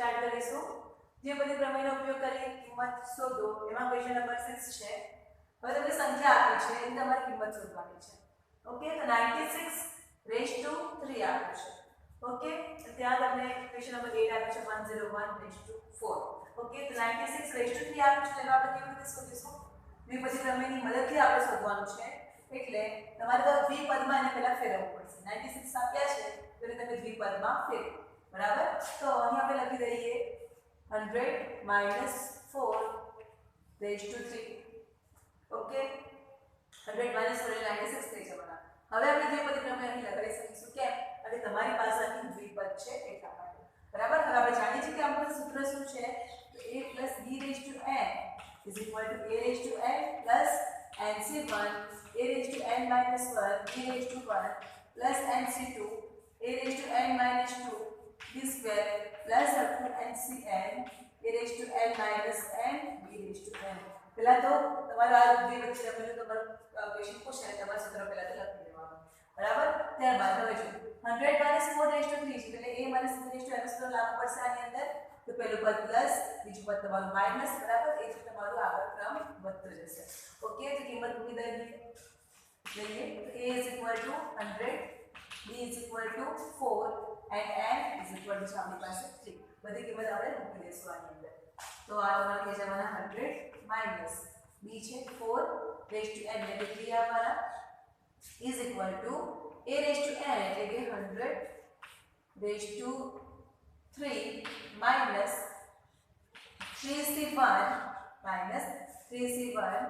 Start કરીશું. જે બધી પ્રમેયનો ઉપયોગ કરી કિંમત શોધો એમાં ક્વેશ્ચન નંબર 6 છે. હવે તમને સંખ્યા આપી છે એની તમારે કિંમત શોધવાની છે. ઓકે, તો 96 રેઝ ટુ 3 આપ્યું છે. ઓકે, ત્યાં તમને ક્વેશ્ચન નંબર 8 આપ્યું છે 101 રેઝ ટુ 4. ઓકે, તો 96 રેઝ ટુ 3 આપ્યું છે તેનો આપણે કેવી રીતે શોધીશું? દ્વિપદી પ્રમેયની મદદથી આપણે શોધવાનું છે. એટલે તમારે તો દ્વિપદમાં એને પહેલા ફેરવવું પડશે. 96 આપ્યા છે તો એને તમે દ્વિપદમાં ફેરવો. બરાબર, તો અહીં આપણે લખી દઈએ 100 minus 4 raised to 3. Okay, 100 minus 4 એટલે 96 થઈ જવાના. હવે આપણે દ્વિપદી પ્રમેય અહીં લગાડી શકીશું. કેમ? અને તમારી પાસે અહીં દ્વિપદ છે એટલા માટે. બરાબર, હવે આપણે જાણીએ છીએ કે આપણું સૂત્ર શું છે? a plus b raised to n is equal to a raised to n plus nc1 a raised to n minus 1 b raised to 1 plus nc2 a raised to n minus 2 b square plus up to ncn a raised to n minus n b raised to n. પહેલા તો તમારો આ દ્વિપદી પ્રમેયનો તમારો question પૂછે તમારે સૂત્ર પહેલા તો લખી દેવાનું. બરાબર, ત્યારબાદ હવે જો 100 minus 4 raised to 3 છે એટલે a minus 3 raised to n સૂત્ર લાગુ પડશે આની અંદર. તો પહેલું પદ પ્લસ, બીજું પદ તમારું માઈનસ. બરાબર, એ જ તમારું આગળ ક્રમ વધતો જશે. ઓકે, તો કિંમત મૂકી દઈએ. તો a is equal to 100, b is equal to 4 and n is equal to આપણી પાસે 3. બધી કિંમત આપણે મૂકી દઈશું આની અંદર. તો આ તમારે થઈ જવાના 100 માઈનસ b છે 4 raised to n એટલે 3 આવવાના is equal to a raised to n એટલે કે 100 raised to 3 minus 3c1 minus 3c1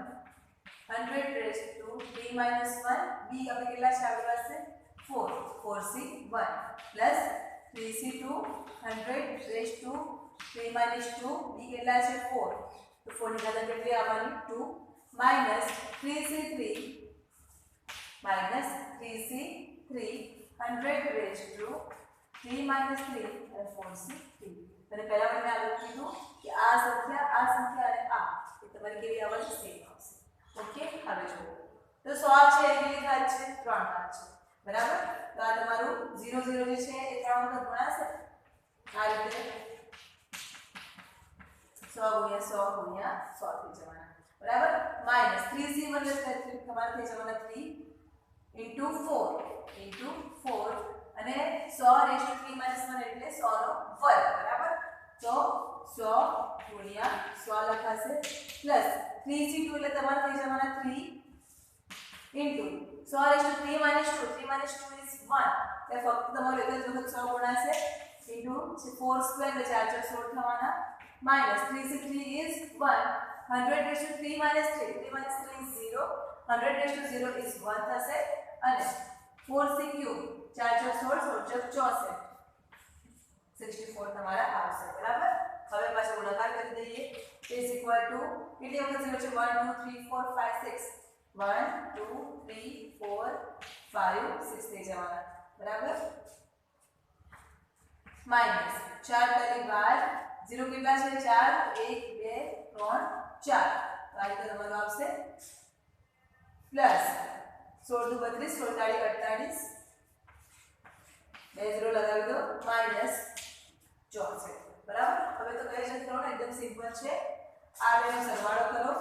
100 raised to 3 minus 1 b આપણે કેટલા છે આપણી પાસે 4 4c1 plus 3c2 100 raised to 3 minus 2 b કેટલા છે 4 તો 4 ની ઘાત કેટલી આવવાની 2 minus 3c3 minus 3c3 100 raised to 3 minus 3 and 4c3. અને પહેલા મેં આગળ કીધું કે આ સંખ્યા અને આ એ તમારી કેવી આવશે? સેમ આવશે. ઓકે, હવે જુઓ તો 100 છે એ કેટલી ઘાત છે? 3 ઘાત છે. બરાબર, તો આ તમારું 0 0 જે છે એ 3 વખત ગુણાશે આ રીતે 100 ગુણ્યા 100 ગુણ્યા 100 થઈ જવાના. બરાબર, માઈનસ 3c1 એટલે તમારે થઈ જવાના 3 into 4 અને 100 raised to 3 minus 1 એટલે 100 નો વર્ગ. બરાબર, તો 100 ગુણ્યા 100 લખાશે પ્લસ 3c2 એટલે તમારે થઈ જવાના 3 into 100 raised to 3 minus 2 3 minus 2 is 1 એટલે ફક્ત તમારું એક જ વખત 100 ગુણાશે into 4 સ્ક્વેર એટલે 4 4 16 થવાના minus 3c3 is 1 100 raised to 3 minus 3 3 minus 3 is 0 100 raised to 0 is 1 થશે અને 4c cube 4 4 16 16 64 તમારા આવશે. બરાબર, હવે પાછો ગુણાકાર કરી દઈએ. is equal to કેટલી વખત 0 છે? 1 2 3 4 5 6 1 2 3 4 5 6 થઈ જવાના. બરાબર, માઈનસ 4 તારી 12 0 કેટલા છે? 4 1 2 3 4 તો આ રીતે તમારું આવશે પ્લસ 16 2 32 16 તારી 48 બે 0 લગાવી દો માઈનસ 64. બરાબર, હવે તો કહે છે ત્રણ એકદમ સિમ્પલ છે. આ બેનો સરવાળો કરો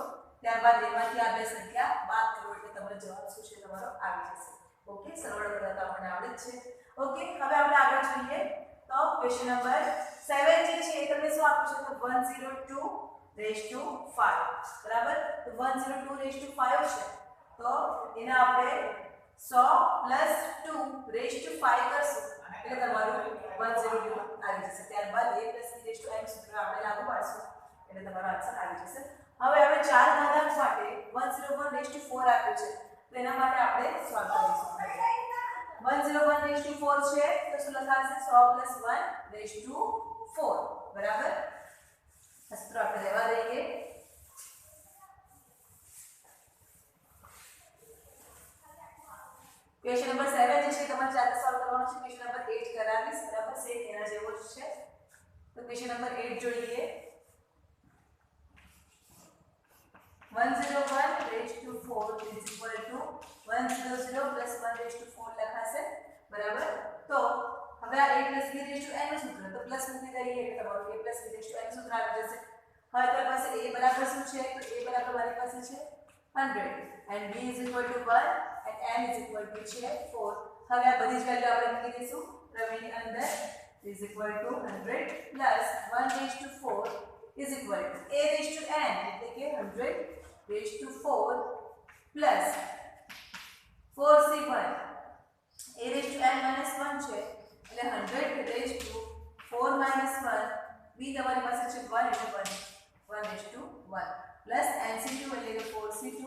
ત્યારબાદ એમાંથી આ બે સંખ્યા બાદ કરો એટલે તમારો જવાબ શું છે? તમારો આવી જશે. ઓકે, સરવાળો કરતા તો આપણને આવડે જ છે. ઓકે, હવે આપણે આગળ જોઈએ તો ક્વેશ્ચન નંબર 7 જે છે એ તમને શું આપ્યું છે? તો 102 raised to 5. બરાબર, તો 102 raised to 5 છે તો એને આપણે 100 2 raised to 5 કરશું એટલે તમારું 102 આવી જશે. ત્યારબાદ a plus b raised to n સૂત્ર આપણે લાગુ પાડશું એટલે તમારો આન્સર આવી જશે. હવે આપણે 4 ઘાતાંક માટે 101 raised to 4 આપ્યું છે તો એના માટે આપણે સોલ્વ કરીશું. 101 raised to 4 છે તો શું લખાશે? 100 plus 1 raised to 4. બરાબર, આ સૂત્ર આપણે લેવા દઈએ. ક્વેશ્ચન નંબર 7 જે છે તમારે જાતે સોલ્વ કરવાનો છે. ક્વેશ્ચન નંબર 8 કરાવીશ. બરાબર, સેમ એના જેવો જ છે. તો ક્વેશ્ચન નંબર 8 જોઈએ. 101 raised to 4 is equal to 100 plus 1 raised to 4 લખાશે. બરાબર, તો હવે હવે આ a plus b raise to n નું સૂત્ર તો પ્લસ મૂકી દઈએ એટલે તમારું a plus b raise to n સૂત્ર આવી જશે. હવે તમારી પાસે a બરાબર શું છે તો a બરાબર મારી પાસે છે 100 and b is equal to 1 and n is equal to છે 4. હવે આ બધી જ વેલ્યુ આપણે મૂકી દઈશું પ્રમેયની અંદર is equal to 100 plus 1 raised to 4 is equal to a raised to n એટલે કે 100 raised to 4 plus 4c1 a raised to n minus 1 છે એટલે 100 raised to 4 minus 1 b તમારી પાસે છે 1 એટલે 1 raised to 1 plus nc2 એટલે કે 4c2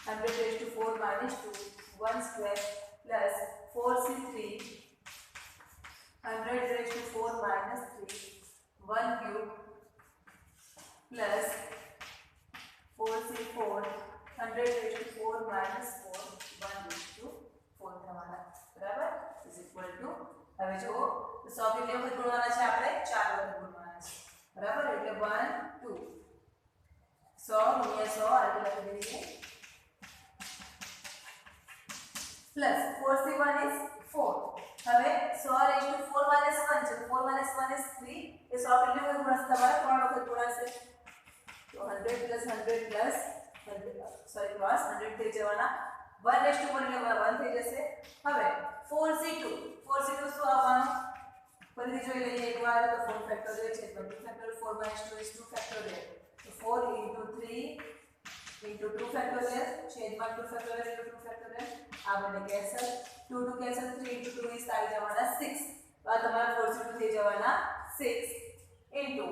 100 raised to 4 minus 2 1 square plus 4c3 100 raised to 4 minus 3 1 cube plus 4c4 100 raised to 4 minus 4 1 raised to 4 થવાના બરાબર is equal to હવે જો 100 કેટલી વખત ગુણવાના છે આપણે 4 વખત ગુણવાના છે બરાબર એટલે 1 2 100 ગુણ્યા 100 આ રીતે લખી દઈએ plus 4c1 is 4 હવે 100 raised to 4 minus 1 છે 4 minus 1 is 3 એ 100 કેટલી વખત ગુણાશે તમારા 3 વખત ગુણાશે તો 100 plus 100 plus 100 સોરી cross 100 થઈ જવાના 1 raised to 1 એટલે 1 થઈ જશે હવે 4c2 શું આવવાનું ફરીથી જોઈ લઈએ એકવાર તો 4 ફેક્ટોરિયલ છે તો 2 ફેક્ટોરિયલ 4 minus 2 is 2 ફેક્ટોરિયલ તો 4 into 3 into 2 factorial છેદમાં 2 factorial into 2 factorial આ બંને કેન્સલ 2 2 કેન્સલ 3 into 2 is આવી જવાના 6 તો આ તમારા 4c2 થઈ જવાના 6 into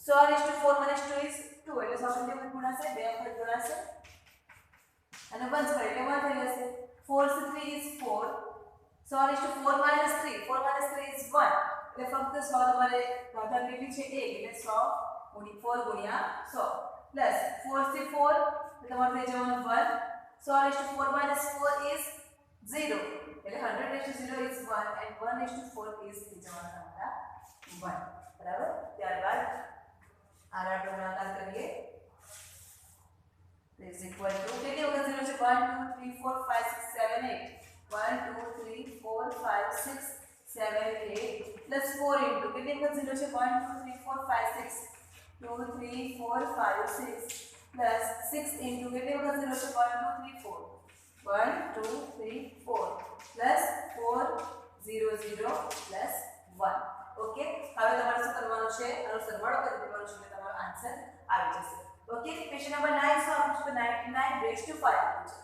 100 raised to 4 minus 2 is 2 એટલે 100 કેટલી વખત ગુણાશે 2 વખત ગુણાશે અને 1 સ્ક્વેર એટલે 1 થઈ જશે 4c3 is 4 100 raised to 4 minus 3 4 minus 3 is 1 એટલે ફક્ત 100 તમારે ઘાતાંક કેટલી છે 1 એટલે 100 4 ગુણ્યા 100 plus 4c4 તમારું થઈ જવાનું 1 100 raised to 4 minus 4 is 0 એટલે 100 raised to 0 is 1 and 1 raised to 4 is થઈ જવાના તમારા 1 બરાબર ત્યારબાદ આર ગુણાકાર કરીએ is equal to કેટલી વખત 0 છે 1 2 3 4 5 6 7 8 1 2 3 4 5 6 7 8 plus 4 into કેટલી વખત 0 છે 1 2 3 4 5 6 2 3 4 5 6 plus 6 into કેટલી વખત 0 છે 1 2 3 4 1 2 3 4 plus 4 0 0 plus 1 ઓકે હવે તમારે શું કરવાનું છે આનો સરવાળો કરી દેવાનો છે એટલે તમારો આન્સર આવી જશે ઓકે ક્વેશ્ચન નંબર 9 સો આપું છું 99 raised to 5 આપું છે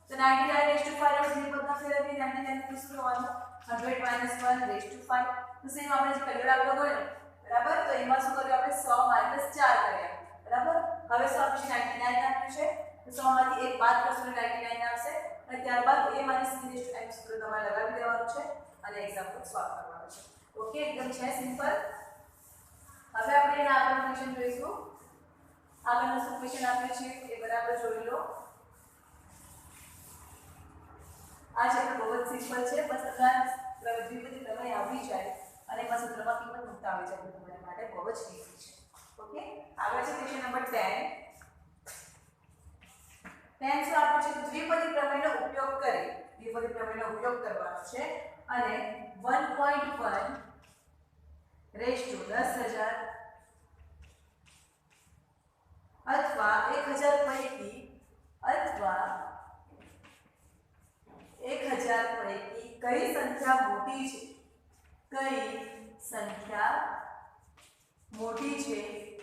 તો 99 raised to 5 આપણે જે બધા ફેરવી 99 ને શું કરવાનું 100 minus 1 raised to 5 તો સેમ આપણે જે પહેલો દાખલો ગણ્યો બરાબર તો એમાં શું કર્યું આપણે 100 minus 4 કર્યા બરાબર હવે 100 પછી 99 આપ્યું છે તો 100 માંથી એક બાદ કરશો એટલે 99 આવશે અને ત્યારબાદ a minus b raised to n સૂત્ર તમારે લગાવી દેવાનું છે અને એક્ઝામ્પલ સોલ્વ કરવાનું છે ઓકે એકદમ છે સિમ્પલ હવે આપણે એના આગળનો ક્વેશ્ચન જોઈશું આગળનો શું ક્વેશ્ચન આપ્યો છે એ બરાબર જોઈ લો આ ચેપ્ટર બહુ જ સિમ્પલ છે બસ તમારે દ્વિપદી પ્રમેય આવડી જાય અને એમાં સૂત્રમાં કિંમત મૂકતા આવી જાય તો તમારા માટે બહુ જ ઇઝી છે ઓકે આગળ છે ક્વેશ્ચન નંબર 10 10 શું આપ્યું છે કે દ્વિપદી પ્રમેયનો ઉપયોગ કરી દ્વિપદી પ્રમેયનો ઉપયોગ કરવાનો છે અને 1.1 રેઝ ટુ 10,000 અથવા 1000 પૈકી 1000 પૈકી કઈ સંખ્યા મોટી છે કઈ સંખ્યા મોટી છે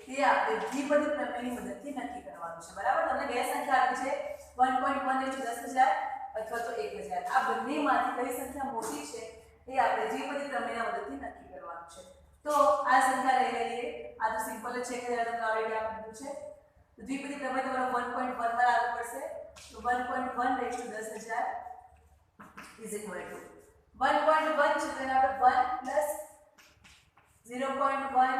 તે આપણે દ્વિપદી પ્રમેયની મદદથી નક્કી કરવાનું છે બરાબર તમને બે સંખ્યા આપી છે 1.1 રેઝ ટુ 10,000 અથવા તો 1000 આ બંનેમાંથી કઈ સંખ્યા મોટી છે એ આપણે દ્વિપદી પ્રમેયના મદદથી નક્કી કરવાનું છે તો આ સંખ્યા લઈ લઈએ આ તો સિમ્પલ જ છે કે તમને ઓલરેડી આપી દીધું છે દ્વિપદી પ્રમેય તમારો 1.1 માં લાગુ પડશે તો 1.1 rays to 10,000 is equal to 1.1 છે તેને આપણે 1 plus 0.1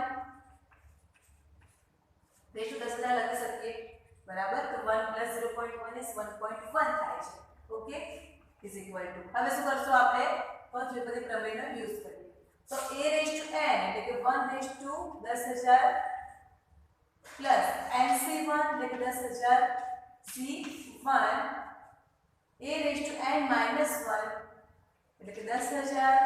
રેઝ ટુ 10,000 લખી શકીએ બરાબર તો 1 plus 0.1 is 1.1 થાય છે ઓકે is equal to હવે શું કરશું આપણે તો દ્વિપદી પ્રમેયનો યુઝ કરીએ તો a raised to n એટલે કે 1 raised to 10,000 plus nc1 એટલે કે 10,000 c1 a raised to n minus 1 એટલે કે 10,000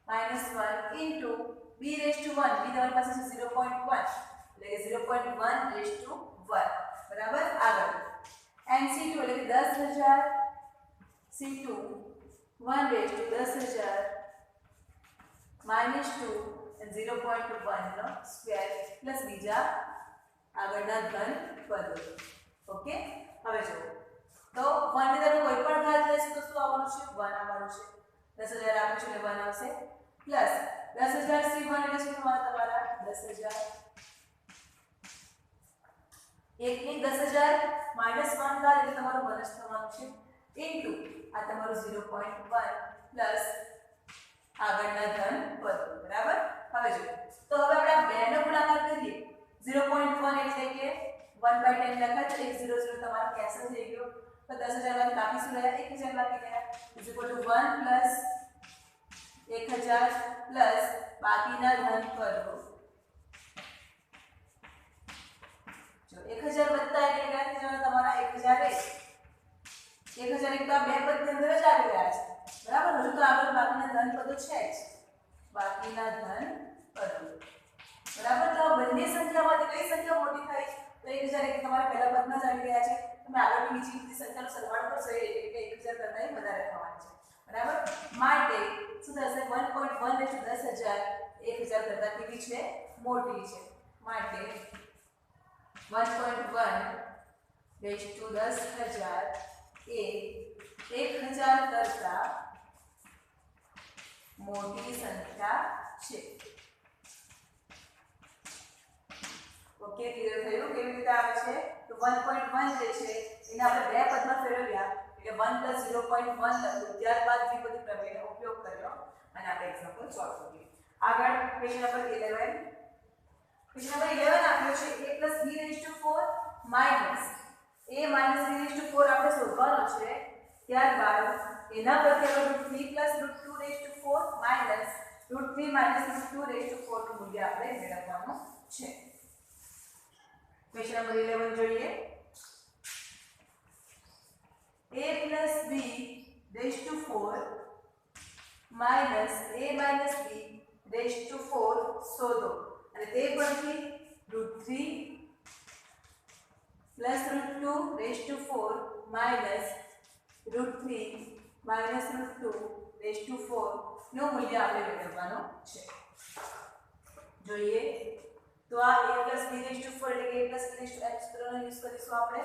-1 into b raise to 1, b તમારી પાસે છે 0.1 એટલે કે 0.1 રેઝ ટુ 1 બરાબર. આગળ nc2 એટલે કે 10,000 c2 1 રેઝ ટુ 10,000 -2 and 0.1 નો સ્ક્વેર પ્લસ બીજા આગળના ધન પદો. ઓકે, હવે જુઓ તો 1 ની તમે કોઈ પણ ઘાત લેશો તો શું આવવાનું છે? 1 આવવાનું છે. 10,000 આપે છે એટલે 1 આવશે પ્લસ 10,000 c1 એટલે શું તમારા 10,000 1 ની 10,000 -1 ઘાત એટલે તમારું 1 જ થવાનું છે ઇન્ટુ આ તમારું 0.1 પ્લસ આગળના ધન પદો. બરાબર. હવે જો તો હવે આપણે આ બેનો ગુણાકાર કરીએ 0.1 એટલે કે 1/10 લખાય તો 100 તમારો કેન્સલ થઈ ગયો તો 10,000 માંથી બાકી શું રહ્યા? 1,000 બાકી રહ્યા is equal two 1 plus 1,000 plus બાકીના ધન પદો. જો 1,000 વત્તા એટલે કેટલા થઈ જવાના તમારા? 1,001 એક તો આ બે પદની અંદર જ આવી રહ્યા છે. બરાબર. હજુ તો આગળ બાકીના ધન પદો છે જ. બાકીના ધન પદો. બરાબર. તો બંને સંખ્યામાંથી કઈ સંખ્યા મોટી થાય? તો 1,001 તમારા પહેલા પદમાં જ આવી રહ્યા છે. તમે આગળની બીજી બધી સંખ્યાનો સરવાળો કરશો એટલે 1,000 કરતાં વધારે થવાની છે. બરાબર. માટે શું થશે? 1.1 રેઝ ટુ 10,000 1,000 કરતાં કેવી છે? મોટી છે. માટે 1.1 રેઝ ટુ 10,000 એ 1,000 કરતાં મોટી સંખ્યા છે. ઓકે, ક્લિયર થયું? કેવી રીતે આવે છે? તો 1.1 જે છે એને આપણે બે પદમાં ફેરવ્યા એટલે 1 + 0.1 લખ્યું. ત્યારબાદ દ્વિપદી પ્રમેયનો ઉપયોગ કર્યો અને આપણે એક્ઝામ્પલ સોલ્વ કરીએ. આગળ પેજ નંબર 11. પેજ નંબર 11 આપ્યો છે a + b raise to 4 minus a - b raise to 4 આપણે શોધવાનો છે. ત્યારબાદ એના પરથી આપણે √3 + √2 raise to 4 minus √3 - √2 raise to 4 નું મૂલ્ય આપણે મેળવવાનું છે. ક્વેશ્ચન નંબર 11 જોઈએ. a + b raise to 4 minus a - b raise to 4 શોધો અને તે પરથી √3 + √2 raise to 4 minus √3 - √2 raise to 4 નું મૂલ્ય આપણે મેળવવાનું છે. જોઈએ તો આ a + b રેઝ ટુ 4 એટલે કે a + b raise to n સૂત્રનો યુઝ કરીશું આપણે.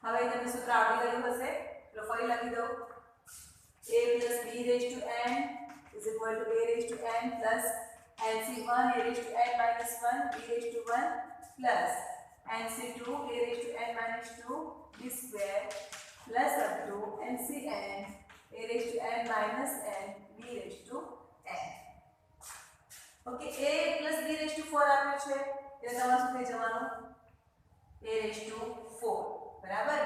હવે તમે સૂત્ર આવડી ગયું હશે તો ફરી લખી દઉં. a + b raise to n is equal to a raise to n plus nc1 a raise to n - 1 b raise to 1 plus nc2 a raise to n - 2 b square plus up to ncn a raise to n - n b raise to n. Okay, a + b raise to 4 આપ્યું છે એટલે તમારે શું થઈ જવાનું? a raise to 4. બરાબર.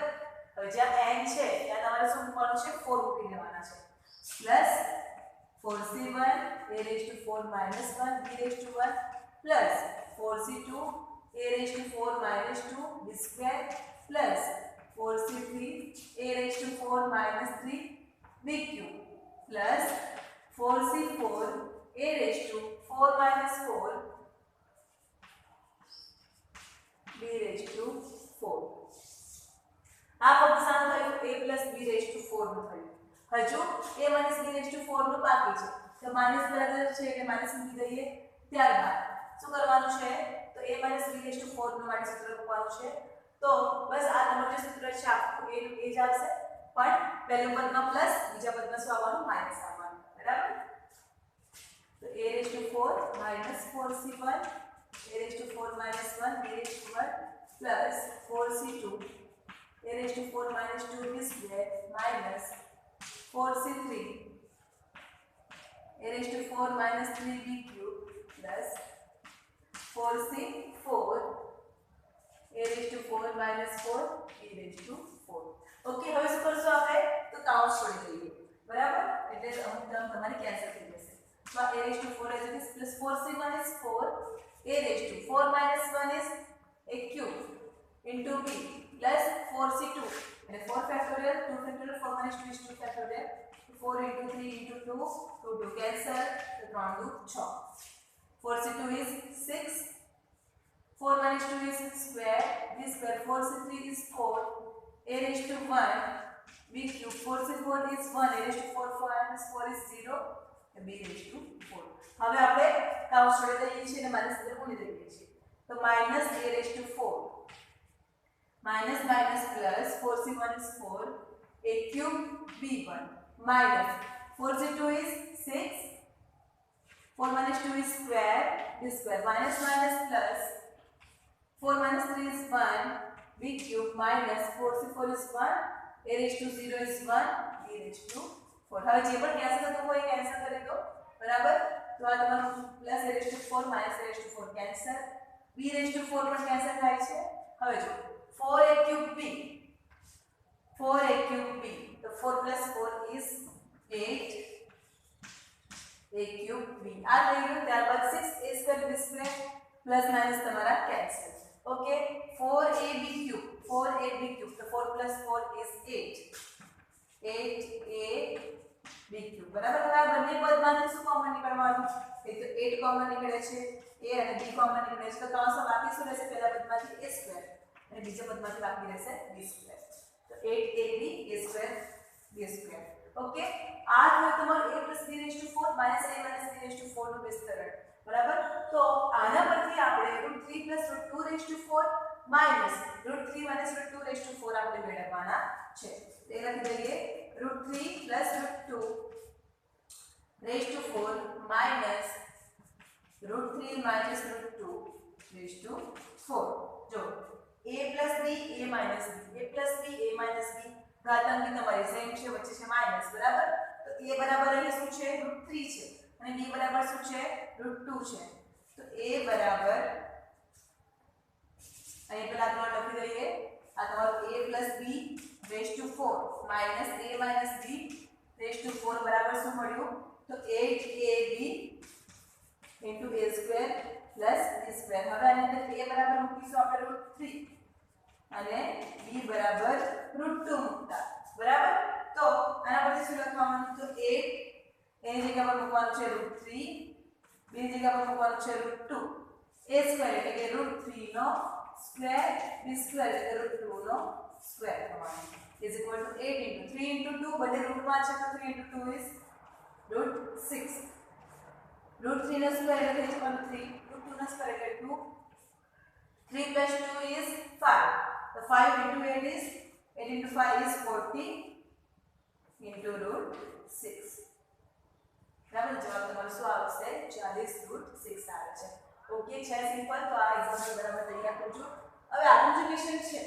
હવે જ્યાં n છે ત્યાં તમારે શું મૂકવાનું છે? 4 મૂકી દેવાના છે plus 4c1 a raise to 4 - 1 b raise to 1 plus 4c2 a raise to 4 - 2 b square plus 4c3 a raise to 4 - 3 b cube plus 4c4 a raise to 4 - 4 b raise to 4. આ પદ સાનું થયું? a + b રેઝ ટુ 4 નું થયું. હજુ a - b raise to 4 નું બાકી છે તો માઈનસ બરાબર છે એટલે માઈનસ મૂકી દઈએ. ત્યારબાદ શું કરવાનું છે? તો a - b રેઝ ટુ 4 નું માટે સૂત્ર મૂકવાનું છે. તો બસ આ તમારું જે સૂત્ર છે આખું એ જ આવશે પણ પહેલું પદમાં પ્લસ બીજા પદમાં શું આવવાનું? માઈનસ આવવાનું. બરાબર. તો a raise to 4 - 4c1 a raise to 4 - 1 b raise to 1 plus 4c2 a raised to 4 minus 2b square minus 4c3 a raised to 4 minus 3b cube plus 4c4 a raised to 4 minus 4 b raised to 4. Okay, હવે શું કરશો આપણે? તો કાઉન્સ છોડી દઈએ. બરાબર. એટલે અમુક ટર્મ તમારી કેન્સલ થઈ જશે. તો a raised to 4 as it is plus 4c1 is 4 a raised to 4 minus 1 is a cube into b plus 4c2 and 4 factorial 2 factorial 4 minus 2 is 2 factorial 4 into 3 into 2, 2 2 cancel, तो 3 2 6. 4 C 2 is 6. 4 minus 2 is square, b square. 4 C 3 is 4, a raised to 1, b cube. 4 C 4 is 1, a raised to 4, 4 minus 4 is 0, b raised to 4. હવે આપણે કાઉન્સ જોડે દઈએ છીએ અને minus સાથે ગુણી દઈએ છીએ. તો minus a raised to 4. Minus minus plus 4c1 is 4, a cube b1 minus 4c2 is 6, 4 minus 2 is square, b square minus minus plus 4 minus 3 is 1, b cube minus 4c4 is 1, a raised to 0 is 1, b raised to 4. હવે જે પણ cancel થતું હોય cancel કરી દો, બરાબર? તો આ તમારું plus a raised to 4 minus a raised to 4 cancel, b raised to 4 પણ કેન્સલ થાય છે. હવે જો 4a cube b, 4a cube b, so 4 plus 4 is 8 a cube b. આ થઈ ગયું. ત્યારબાદ 6a square b square plus minus તમારા cancel. Okay, 4ab cube, 4ab cube, so 4 plus 4 is 8, 8ab cube. બરાબર? હવે આ બંને પદમાંથી શું કોમન નીકળવાનું? એક તો 8 કોમન નીકળે છે, a અને b કોમન નીકળે છે, તો ત્રણસો બાકી શું રહેશે? પહેલા પદમાંથી a square અને બીજા પદમાંથી બાકી રહેશે b square. તો 8ab a square b square. Okay, આ થયો તમારો a plus b raised to 4 minus a minus b raised to 4 નું બેઝ સરળ. બરાબર? તો આના પરથી આપણે √3 plus √2 raised to 4 minus √3 minus √2 raised to 4 આપણે મેળવવાના છે. તે લખી દઈએ √3 plus √2 raised to 4 minus √3 minus √2 raised to 4. જો a plus b a minus b, a plus b a minus b ઘાતાંકી તમારી સેમ છે, વચ્ચે છે માઈનસ. બરાબર? તો a બરાબર અહીં શું છે? √3 છે અને b બરાબર શું છે? √2 છે. તો a બરાબર અહીં પહેલા આપણે લખી દઈએ, આ તમારું a plus b raised to 4 minus a minus b raised to 4 બરાબર શું મળ્યું? તો 8ab into a square plus b square. હવે આની અંદર a બરાબર મૂકીશું આપણે √3 અને b બરાબર √2 મૂકતા. બરાબર? તો આના પરથી શું લખવાનું? તો 8 એની જગ્યા પર મૂકવાનું છે √3, b ની જગ્યા પર મૂકવાનું છે √2, a સ્ક્વેર એટલે કે √3 નો સ્ક્વેર, b સ્ક્વેર એટલે √2 નો સ્ક્વેર થવાનું is equal to 8 into 3 into 2, બંને રૂટમાં છે તો 3 into 2 is √6. √3 નો સ્ક્વેર એટલે થઈ જવાનું 3, √2 નો સ્ક્વેર એટલે 2, 3 plus 2 is 5. So 5 into 8 is 8 into 5 is 40 into √6. બરાબર? જવાબ તમારો શું આવશે? 40 √6 આવે છે. ઓકે છે, સિમ્પલ. તો આ એક્ઝામ્પલ બરાબર તૈયાર કરજો. હવે આગળ જે ક્વેશ્ચન છે,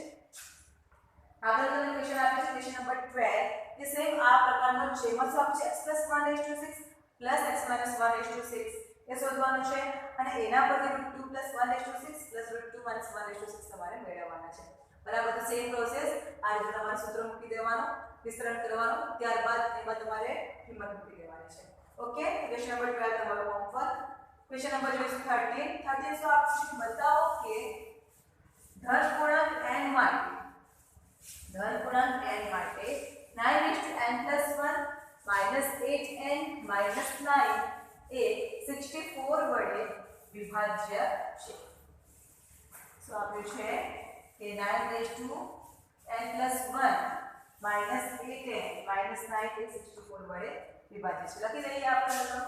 આગળ તમને ક્વેશ્ચન આપે છે ક્વેશ્ચન નંબર 12. એ સેમ આ પ્રકારનો છે. એમાં શું આપશે? x plus 1 raised to 6 plus x minus 1 raised to 6 એ શોધવાનું છે અને એના પરથી √2 plus 1 raised to 6 plus √2 minus 1 raised to 6 તમારે મેળવવાના છે. બરાબર? તો સેમ પ્રોસેસ આ રીતે તમારે સૂત્ર મૂકી દેવાનું, વિસ્તરણ કરવાનું, ત્યારબાદ એમાં તમારે કિંમત મૂકી દેવાની છે. ઓકે, ક્વેશ્ચન નંબર 12 તમારો હોમવર્ક. Question number 13. 13 શું આપશે? બતાવો કે ધન પૂર્ણાંક n માટે 9 raised to n plus 1 minus 8n minus 9 એ 64 વડે વિભાજ્ય છે. શું આપ્યું છે? કે 9 raised to n plus 1 minus 8n minus 9 એ 64 વડે વિભાજ્ય છે. લખી દઈએ આપણે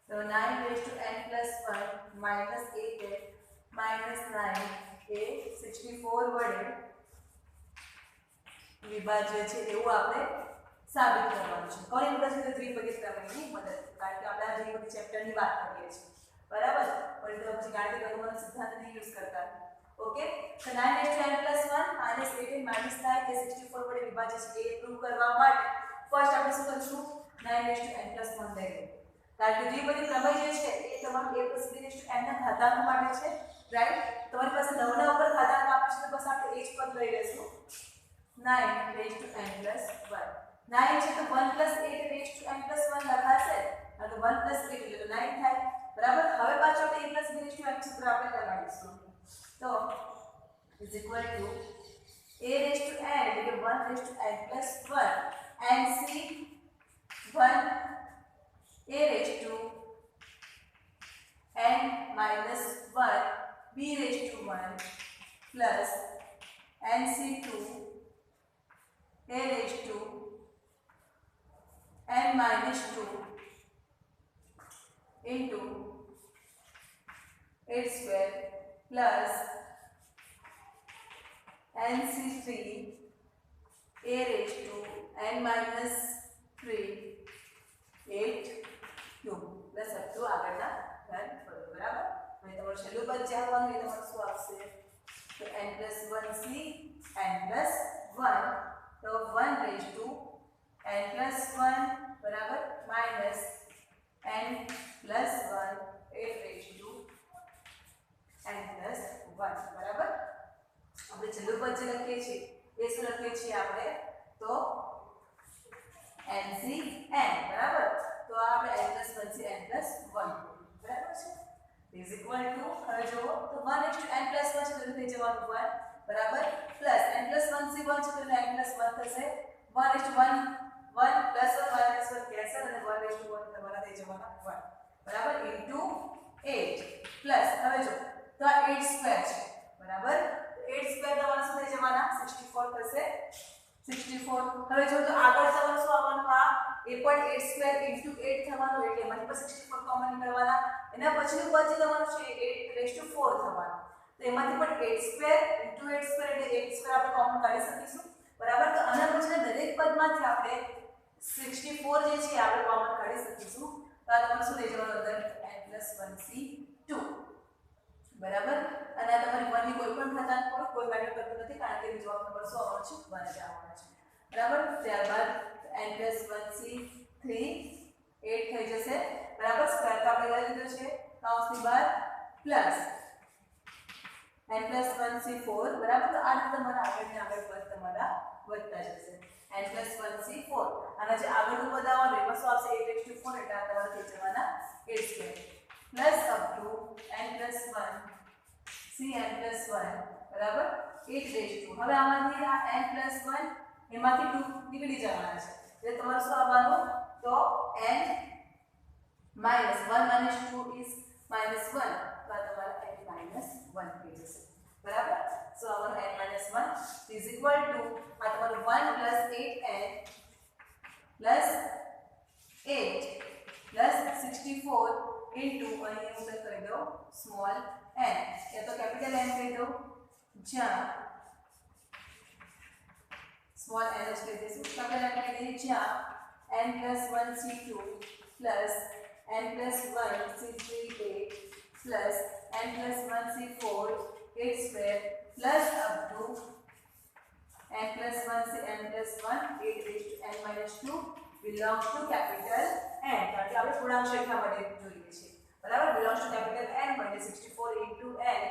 તો 9 raised to n plus 1 minus 8n minus 9 એ 64 વડે વિભાજ્ય છે એવું આપણે સાબિત કરવાનું છે. કોની મદદ છે? દ્વિપદી પ્રમેયની મદદ. કારણ કે આપણે આ દ્વિપદી ચેપ્ટરની વાત કરીએ છીએ. બરાબર? પણ તો પછી ગાણિતિક અનુમાન સિદ્ધાંતને યુઝ કરતા. ઓકે, તો 9 raised to n plus 1 minus 8n minus 9 એ 64 વડે વિભાજ્ય છે એ પ્રૂવ કરવા માટે ફર્સ્ટ આપણે શું કરીશું? 9 raised to n plus 1 લઈ લઈએ. કારણ કે દ્વિપદી પ્રમેય જે છે એ તમારું a plus b raised to n ના ઘાતાંક માટે છે. રાઈટ? તમારી પાસે 9 ના ઉપર ઘાતાંક આપે છે તો બસ આપણે એ જ પદ લઈ લેશું. 9 raised to n plus 1. 9 છે તો 1 plus 8 raised to n plus 1 લખાશે. અને 1 plus 8 એટલે તો 9 થાય. બરાબર? હવે પાછો આપણે a plus b raised to n સૂત્ર આપણે લગાડીશું. તો is equal to a raised to n એટલે કે 1 raised to n plus 1 and c 1 a raised to n minus 1 b raised to 1 plus nc2 a raised to n minus 2 into 8 square plus nc3 a raised to n minus 3 8 cube plus up to આગળના ધન પદો બરાબર. હવે તમારું છેલ્લું પદ જે આવવાનું એ તમારું શું આવશે તો n plus 1c n plus 1 તો 1 raised to n plus 1 બરાબર minus n plus 1 8 raised to n plus 1 બરાબર. આપણે છેલ્લું પદ જે લખીએ છીએ એ શું લખીએ છીએ આપણે તો NCN બરાબર. તો આપણે n plus 1c n plus 1 બરાબર છે ઇઝ ઇક્વલ ટુ હવે જો તો 1 n plus 1 છે તો થઈ જવાનું 1 બરાબર પ્લસ n plus 1c 1 છે તો n plus 1 થશે 1 1 plus 1 minus 1 કેન્સલ અને 1 તમારા થઈ જવાના 1 બરાબર ઇન્ટુ 8 પ્લસ હવે જો તો આ 8 સ્ક્વેર છે બરાબર 8 સ્ક્વેર તમારા શું થઈ જવાના 64 થશે 64 હવે જો તો આગળ તમારું શું આવવાનું આ એ પણ 8 સ્ક્વેર ઇન્ટુ 8 થવાનું એટલે એમાંથી પણ 64 કોમન નીકળવાના એના પછીનું પદ જે તમારું છે 8 રેઝ ટુ 4 થવાનું તો એમાંથી પણ 8 સ્ક્વેર ઇન્ટુ 8 સ્ક્વેર એટલે 8 સ્ક્વેર આપણે કોમન કાઢી શકીશું બરાબર. તો આના પછીના દરેક પદમાંથી આપણે 64 જે છે આપણે કોમન કાઢી શકીશું તો આ તમારું શું થઈ જવાનું અંદર n plus 1c2 બરાબર. અને આ તમારી 1 ની કોઈ પણ ઘાતાંક હોય કોઈ મેટર કરતું નથી કારણ કે જવાબ નંબર શું આવવાનો છે 1 જ આવવાનો છે બરાબર. ત્યારબાદ n plus 1c3 8 થઈ જશે બરાબર. સ્ક્વેર તો આપણે લઈ લીધો છે કૌંસની બહાર પ્લસ n plus 1c4 બરાબર. તો આ રીતે તમારા આગળની આગળ પદ તમારા વધતા જશે n plus 1c4 અને જે આગળનું પદ આવવાનું એમાં શું આવશે 8 raised to 4 એટલે આ તમારા થઈ જવાના 8 square plus up two n plus 1 c n plus 1 બરાબર 8 raised to હવે આમાંથી આ n plus 1 એમાંથી 2 નીકળી જવાના છે એટલે તમારું શું આવવાનું તો n minus 1 minus 2 is minus 1 તો આ તમારા n minus 1 થઈ જશે બરાબર. સો આવવાનું n minus 1 is equal to આ તમારું 1 plus 8n plus 8 plus 64 into અહીં હું કરી દઉં સ્મોલ n या तो कैपिटल n કહી દઉં જ્યાં स्मॉल n જ કહી દઈશું कैपिटल n કહી દઈએ જ્યાં n plus 1c2 plus n plus 1c3 8 plus n plus 1c4 8 square plus up to n plus 1c n plus 1 8 raised to n minus 2 belongs to capital N કારણ કે આપણે પૂર્ણાંક સંખ્યા માટે જોઈએ છે બરાબર. belongs to capital N માટે 64 into n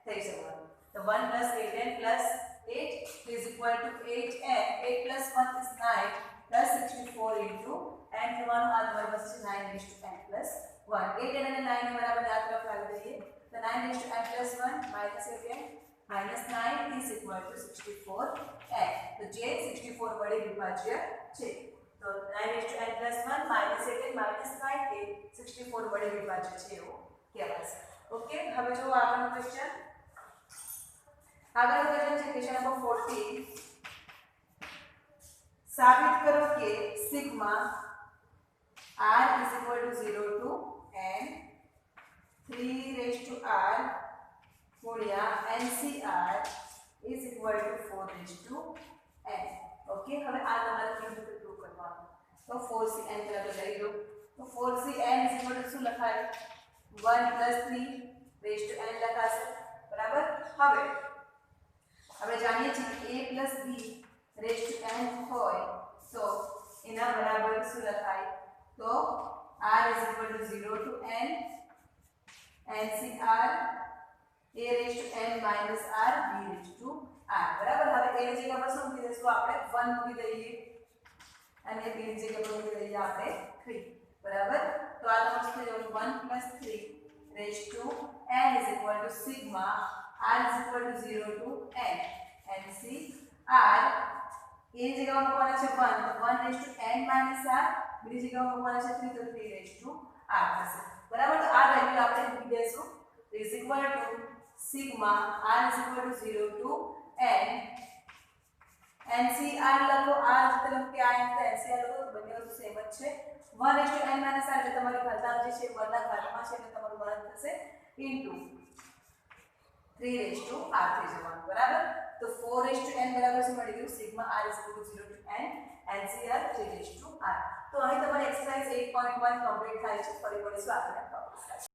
થઈ જવાનું તો 1 plus 8n plus 8 is equal to 8n 8 plus 1 is 9 plus 64 into n થવાનું આ તમારી પાસે છે 9 raised to n plus 1 8n અને 9 ને બરાબર આ તરફ લાવી દઈએ તો 9 raised to n plus 1 minus 8n minus 9 is equal to 64n તો જે 64 વડે વિભાજ્ય છે તો 9 raised to n plus 1 minus 8n minus 9 એ 64 વડે વિભાજ્ય છે એવું કહેવાશે. ઓકે હવે જો આગળનો ક્વેશ્ચન આગળનો ક્વેશ્ચન છે ક્વેશ્ચન નંબર 14 સાબિત કરો કે sigma r is equal to 0 to n 3 raised to r ગુણ્યા ncr is equal to 4 raised to n. Okay હવે આ તમારે કેવી રીતે પ્રૂવ કરવાનું તો 4cn પહેલા તો લઈ લો તો 4cn is equal to શું લખાય 1 plus 3 raised to n લખાશે બરાબર. હવે જાણીએ છીએ કે a plus b raised to n હોય તો એના બરાબર શું લખાય તો r is equal to 0 to n ncr a raised to n minus r b raised to r બરાબર. હવે a ની જગ્યા પર શું મૂકી દઈશું આપણે 1 મૂકી દઈએ અને b ની જગ્યા પર મૂકી દઈએ આપણે 3 બરાબર. તો આ તમારું થઈ જવાનું 1 plus 3 raised to n is equal to sigma r is equal to 0 to n ncr a ની જગ્યા પર મૂકવાના છે 1 તો 1 raised to n minus r બીજી જગ્યામાં મૂકવાના છે 3 તો 3 રેઝ ટુ r થશે બરાબર તો આ વેલ્યુ આપણે મૂકી દેશું is equal to sigma r is equal to 0 to n NCR લખો આ મતલબ કે આ રીતે NCR લખો બંને વસ્તુ સેમ જ છે 1 n - r એટલે તમારી ઘાતાંક જે છે 1 ના ઘાતમાં છે એટલે તમારું ગણન થશે ઇન્ટુ 3 રેઝ ટુ r થઈ જવાનું બરાબર તો 4 રેઝ ટુ n બરાબર શું મળી ગયું sigma r is equal to 0 to n NCR 3 raise to r તો અહીં તમારી એક્સરસાઇઝ 8.1 કમ્પ્લીટ થાય છે ફરી મળીશું આગળના ટોપિક સાથે